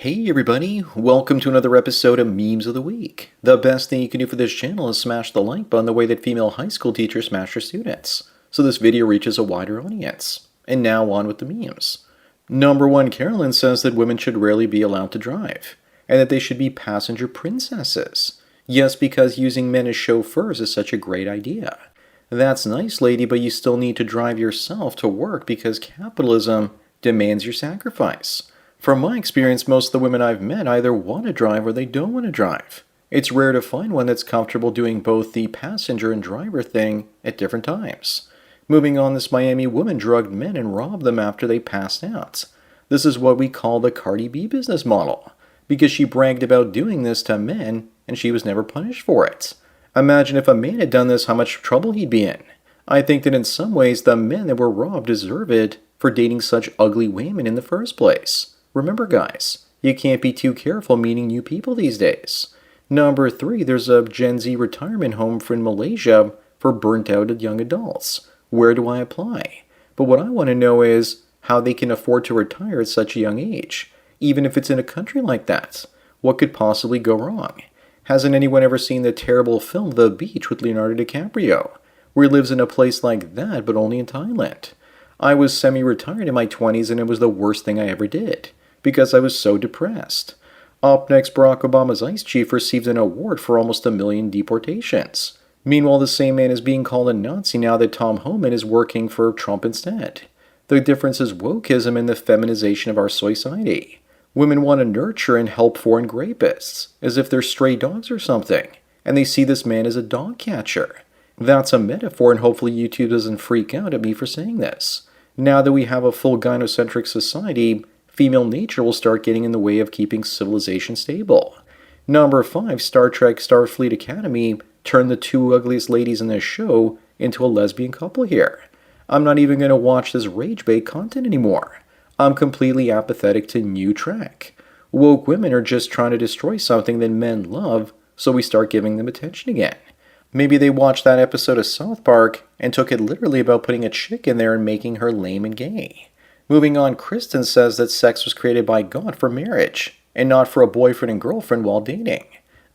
Hey everybody, welcome to another episode of Memes of the Week. The best thing you can do for this channel is smash the like button the way that female high school teachers smash their students, so this video reaches a wider audience. And now on with the memes. Number 1 Carolyn says that women should rarely be allowed to drive, and that they should be passenger princesses. Yes, because using men as chauffeurs is such a great idea. That's nice, lady, but you still need to drive yourself to work because capitalism demands your sacrifice. From my experience, most of the women I've met either want to drive or they don't want to drive. It's rare to find one that's comfortable doing both the passenger and driver thing at different times. Moving on, this Miami woman drugged men and robbed them after they passed out. This is what we call the Cardi B business model, because she bragged about doing this to men and she was never punished for it. Imagine if a man had done this, how much trouble he'd be in. I think that in some ways the men that were robbed deserve it for dating such ugly women in the first place. Remember guys, you can't be too careful meeting new people these days. Number 3, there's a Gen Z retirement home in Malaysia for burnt out young adults. Where do I apply? But what I want to know is how they can afford to retire at such a young age, even if it's in a country like that. What could possibly go wrong? Hasn't anyone ever seen the terrible film The Beach with Leonardo DiCaprio, where he lives in a place like that but only in Thailand? I was semi-retired in my 20s and it was the worst thing I ever did, because I was so depressed. Up next, Barack Obama's ICE chief received an award for almost 1 million deportations. Meanwhile, the same man is being called a Nazi now that Tom Homan is working for Trump instead. The difference is wokeism and the feminization of our society. Women want to nurture and help foreign rapists, as if they're stray dogs or something, and they see this man as a dog catcher. That's a metaphor, and hopefully YouTube doesn't freak out at me for saying this. Now that we have a full gynocentric society, female nature will start getting in the way of keeping civilization stable. Number 5, Star Trek Starfleet Academy turned the 2 ugliest ladies in this show into a lesbian couple here. I'm not even going to watch this rage bait content anymore. I'm completely apathetic to new Trek. Woke women are just trying to destroy something that men love, so we start giving them attention again. Maybe they watched that episode of South Park and took it literally about putting a chick in there and making her lame and gay. Moving on, Kristen says that sex was created by God for marriage, and not for a boyfriend and girlfriend while dating.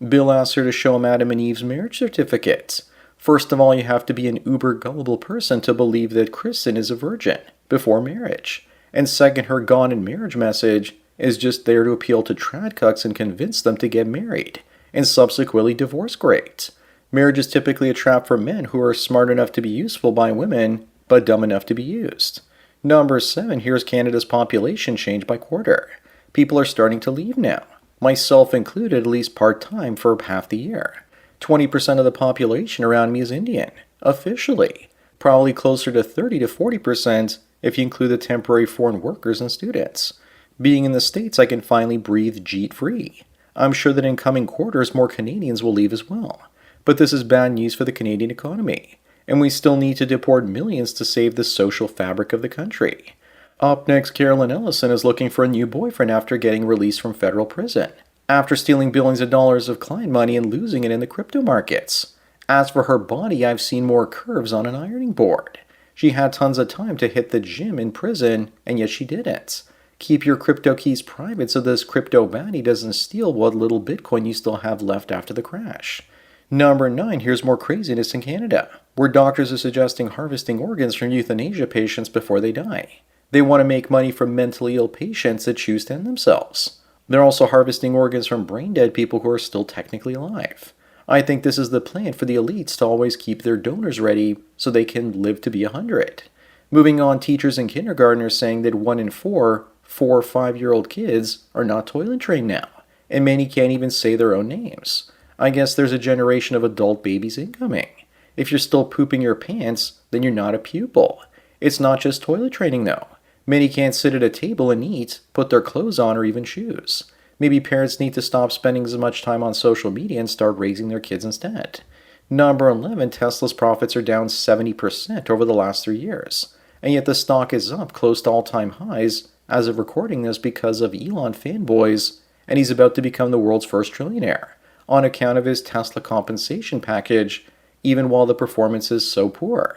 Bill asks her to show him Adam and Eve's marriage certificate. First of all, you have to be an uber gullible person to believe that Kristen is a virgin before marriage. And second, her gone in marriage message is just there to appeal to trad cucks and convince them to get married, and subsequently divorce great. Marriage is typically a trap for men who are smart enough to be useful by women, but dumb enough to be used. Number 7, here's Canada's population change by quarter. People are starting to leave now, myself included, at least part-time for half the year. 20% of the population around me is Indian, officially. Probably closer to 30 to 40% if you include the temporary foreign workers and students. Being in the States, I can finally breathe jeet-free. I'm sure that in coming quarters more Canadians will leave as well. But this is bad news for the Canadian economy, and we still need to deport millions to save the social fabric of the country. Up next, Carolyn Ellison is looking for a new boyfriend after getting released from federal prison, after stealing billions of dollars of client money and losing it in the crypto markets. As for her body, I've seen more curves on an ironing board. She had tons of time to hit the gym in prison, and yet she didn't. Keep your crypto keys private so this crypto baddie doesn't steal what little Bitcoin you still have left after the crash. Number 9, here's more craziness in Canada, where doctors are suggesting harvesting organs from euthanasia patients before they die. They want to make money from mentally ill patients that choose to end themselves. They're also harvesting organs from brain-dead people who are still technically alive. I think this is the plan for the elites to always keep their donors ready so they can live to be 100. Moving on, teachers and kindergartners saying that 1 in 4 or 5-year-old kids are not toilet trained now, and many can't even say their own names. I guess there's a generation of adult babies incoming. If you're still pooping your pants, then you're not a pupil. It's not just toilet training though. Many can't sit at a table and eat, put their clothes on, or even choose. Maybe parents need to stop spending as much time on social media and start raising their kids instead. Number 11, Tesla's profits are down 70% over the last 3 years. And yet the stock is up close to all-time highs as of recording this because of Elon fanboys, and he's about to become the world's first trillionaire on account of his Tesla compensation package, even while the performance is so poor.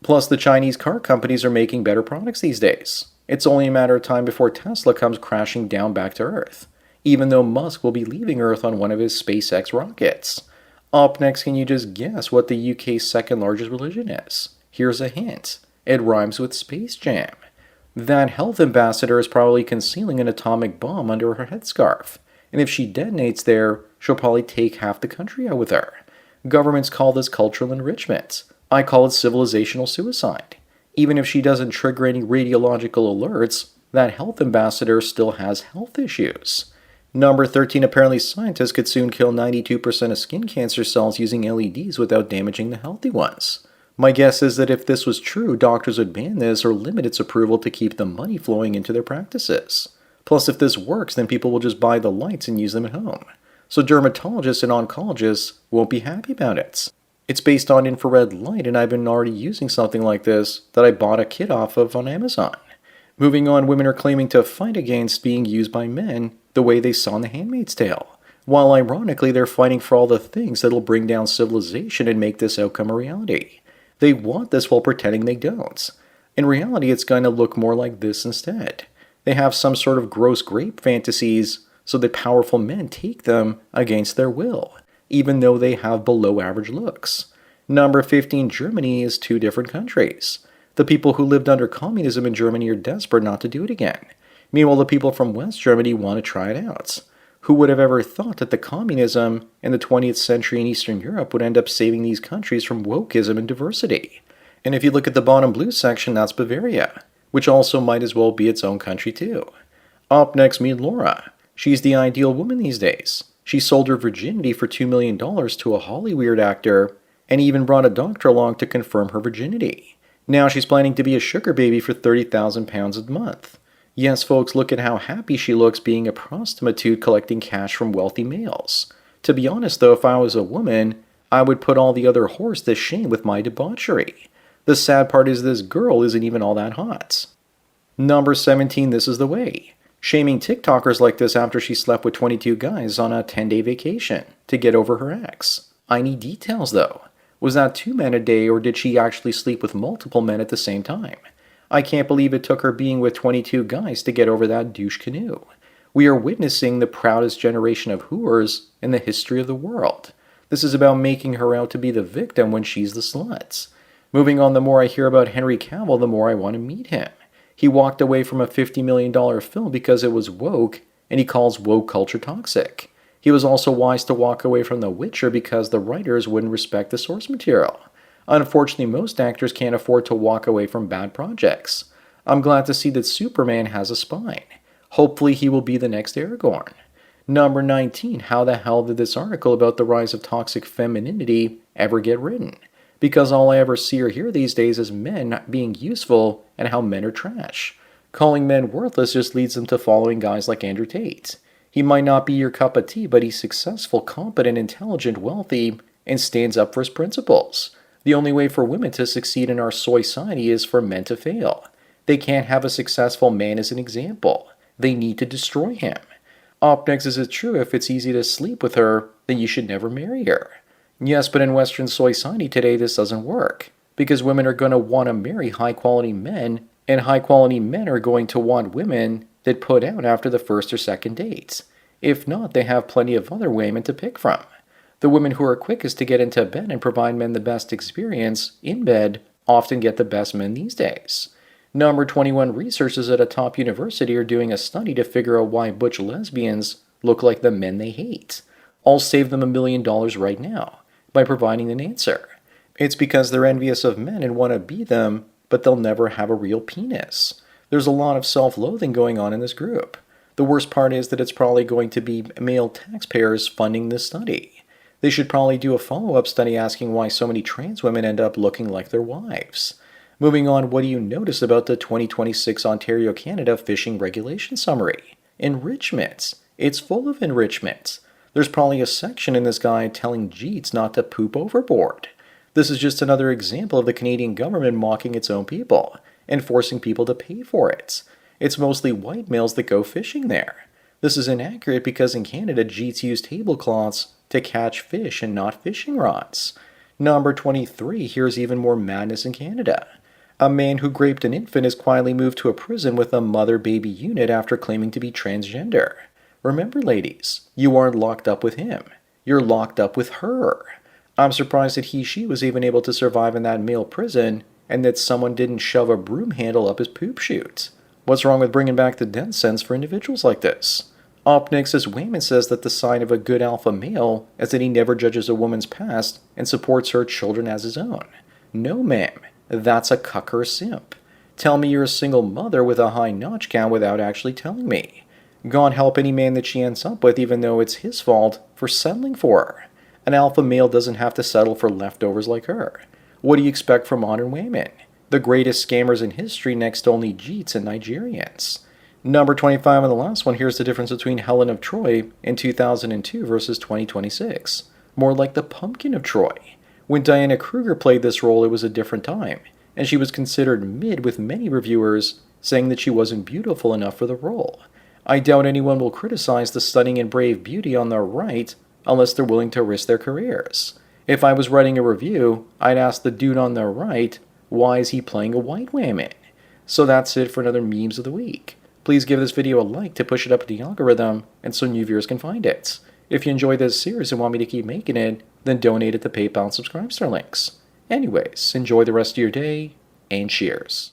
Plus, the Chinese car companies are making better products these days. It's only a matter of time before Tesla comes crashing down back to Earth. even though Musk will be leaving Earth on one of his SpaceX rockets. Up next, can you just guess what the UK's second largest religion is? Here's a hint. It rhymes with Space Jam. That health ambassador is probably concealing an atomic bomb under her headscarf, and if she detonates there, she'll probably take half the country out with her. Governments call this cultural enrichment. I call it civilizational suicide. Even if she doesn't trigger any radiological alerts, that health ambassador still has health issues. Number 13, apparently scientists could soon kill 92% of skin cancer cells using LEDs without damaging the healthy ones. My guess is that if this was true, doctors would ban this or limit its approval to keep the money flowing into their practices. Plus, if this works, then people will just buy the lights and use them at home. So dermatologists and oncologists won't be happy about it. It's based on infrared light, and I've been already using something like this that I bought a kit off of on Amazon. Moving on, women are claiming to fight against being used by men the way they saw in The Handmaid's Tale, while ironically they're fighting for all the things that'll bring down civilization and make this outcome a reality. They want this while pretending they don't. In reality, it's going to look more like this instead. They have some sort of gross grape fantasies, so that powerful men take them against their will, even though they have below average looks. Number 15, Germany is two different countries. The people who lived under communism in Germany are desperate not to do it again. Meanwhile, the people from West Germany want to try it out. Who would have ever thought that the communism in the 20th century in Eastern Europe would end up saving these countries from wokeism and diversity? And if you look at the bottom blue section, that's Bavaria, which also might as well be its own country too. Up next, meet Laura. She's the ideal woman these days. She sold her virginity for $2 million to a Hollywood actor and even brought a doctor along to confirm her virginity. Now she's planning to be a sugar baby for £30,000 a month. Yes, folks, look at how happy she looks being a prostitute collecting cash from wealthy males. To be honest, though, if I was a woman, I would put all the other whores to shame with my debauchery. The sad part is this girl isn't even all that hot. Number 17, this is the way. Shaming TikTokers like this after she slept with 22 guys on a 10-day vacation to get over her ex. I need details, though. Was that 2 men a day, or did she actually sleep with multiple men at the same time? I can't believe it took her being with 22 guys to get over that douche canoe. We are witnessing the proudest generation of whores in the history of the world. This is about making her out to be the victim when she's the slut. Moving on, the more I hear about Henry Cavill, the more I want to meet him. He walked away from a $50 million film because it was woke, and he calls woke culture toxic. He was also wise to walk away from The Witcher because the writers wouldn't respect the source material. Unfortunately, most actors can't afford to walk away from bad projects. I'm glad to see that Superman has a spine. Hopefully he will be the next Aragorn. Number 19, how the hell did this article about the rise of toxic femininity ever get written? Because all I ever see or hear these days is men not being useful and how men are trash. Calling men worthless just leads them to following guys like Andrew Tate. He might not be your cup of tea, but he's successful, competent, intelligent, wealthy, and stands up for his principles. The only way for women to succeed in our soy society is for men to fail. They can't have a successful man as an example. They need to destroy him. Up next, is it true if it's easy to sleep with her, then you should never marry her? Yes, but in Western soy society today, this doesn't work. Because women are going to want to marry high-quality men, and high-quality men are going to want women that put out after the first or second dates. If not, they have plenty of other women to pick from. The women who are quickest to get into bed and provide men the best experience in bed often get the best men these days. Number 21, researchers at a top university are doing a study to figure out why butch lesbians look like the men they hate. I'll save them $1 million right now by providing an answer. It's because they're envious of men and want to be them, but they'll never have a real penis. There's a lot of self-loathing going on in this group. The worst part is that it's probably going to be male taxpayers funding this study. They should probably do a follow-up study asking why so many trans women end up looking like their wives. Moving on, what do you notice about the 2026 Ontario, Canada Fishing Regulation Summary? Enrichment. It's full of enrichment. There's probably a section in this guide telling Jeets not to poop overboard. This is just another example of the Canadian government mocking its own people and forcing people to pay for it. It's mostly white males that go fishing there. This is inaccurate because in Canada, Jeets use tablecloths to catch fish and not fishing rods. Number 23, here's even more madness in Canada. A man who raped an infant is quietly moved to a prison with a mother-baby unit after claiming to be transgender. Remember, ladies, you aren't locked up with him. You're locked up with her. I'm surprised that she was even able to survive in that male prison and that someone didn't shove a broom handle up his poop chute. What's wrong with bringing back the death sentence for individuals like this? Up next is Wayman says that the sign of a good alpha male is that he never judges a woman's past and supports her children as his own. No, ma'am, that's a cuck or a simp. Tell me you're a single mother with a high notch count without actually telling me. God help any man that she ends up with, even though it's his fault for settling for her. An alpha male doesn't have to settle for leftovers like her. What do you expect from modern women? The greatest scammers in history next to only Jeets and Nigerians. Number 25 on the last one, here's the difference between Helen of Troy in 2002 versus 2026. More like the Pumpkin of Troy. When Diana Kruger played this role, it was a different time, and she was considered mid with many reviewers saying that she wasn't beautiful enough for the role. I doubt anyone will criticize the stunning and brave beauty on the right unless they're willing to risk their careers. If I was writing a review, I'd ask the dude on the right, why is he playing a white woman? So that's it for another Memes of the Week. Please give this video a like to push it up the algorithm and so new viewers can find it. If you enjoy this series and want me to keep making it, then donate at the PayPal and Subscribestar links. Anyways, enjoy the rest of your day, and cheers.